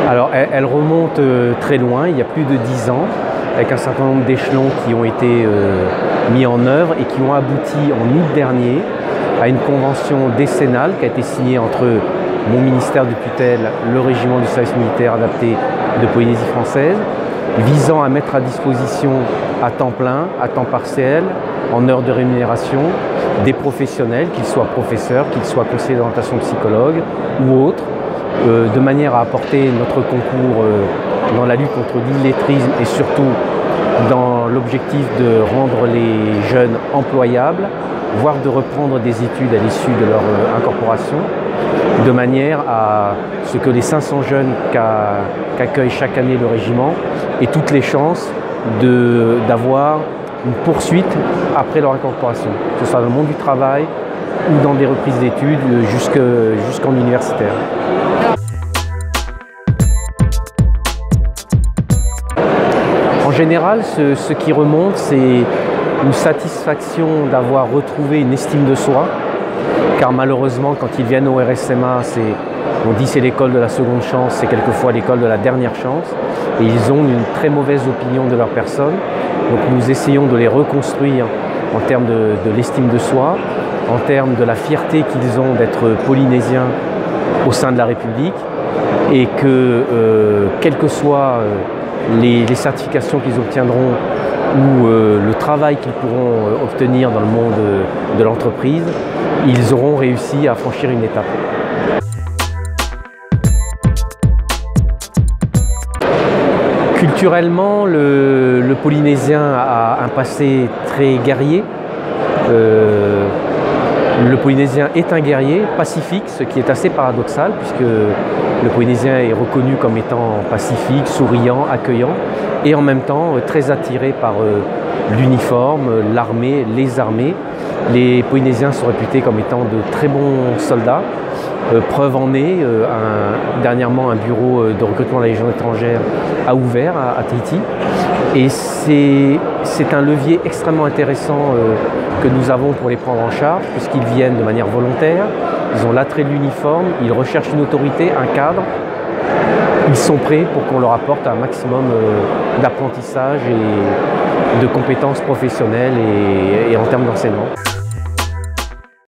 Alors, elle remonte très loin, il y a plus de 10 ans, avec un certain nombre d'échelons qui ont été mis en œuvre et qui ont abouti en août dernier à une convention décennale qui a été signée entre mon ministère de tutelle, le régiment du service militaire adapté de Polynésie française, visant à mettre à disposition à temps plein, à temps partiel, en heures de rémunération, des professionnels, qu'ils soient professeurs, qu'ils soient conseillers d'orientation psychologue ou autres, de manière à apporter notre concours dans la lutte contre l'illettrisme et surtout dans l'objectif de rendre les jeunes employables, voire de reprendre des études à l'issue de leur incorporation, de manière à ce que les 500 jeunes qu'accueille chaque année le régiment aient toutes les chances d'avoir une poursuite après leur incorporation, que ce soit dans le monde du travail ou dans des reprises d'études jusqu'en universitaire. En général, ce qui remonte, c'est une satisfaction d'avoir retrouvé une estime de soi, car malheureusement, quand ils viennent au RSMA, on dit c'est l'école de la seconde chance, c'est quelquefois l'école de la dernière chance, et ils ont une très mauvaise opinion de leur personne. Donc nous essayons de les reconstruire en termes de l'estime de soi, en termes de la fierté qu'ils ont d'être polynésiens au sein de la République, et que quelles que soient les certifications qu'ils obtiendront ou le travail qu'ils pourront obtenir dans le monde de l'entreprise, ils auront réussi à franchir une étape. Culturellement, le Polynésien a un passé très guerrier. Le Polynésien est un guerrier pacifique, ce qui est assez paradoxal puisque le Polynésien est reconnu comme étant pacifique, souriant, accueillant et en même temps très attiré par l'uniforme, l'armée, les armées. Les Polynésiens sont réputés comme étant de très bons soldats. Preuve en est, dernièrement un bureau de recrutement de la Légion étrangère a ouvert à Tahiti. Et c'est un levier extrêmement intéressant que nous avons pour les prendre en charge, puisqu'ils viennent de manière volontaire, ils ont l'attrait de l'uniforme, ils recherchent une autorité, un cadre. Ils sont prêts pour qu'on leur apporte un maximum d'apprentissage et de compétences professionnelles et en termes d'enseignement.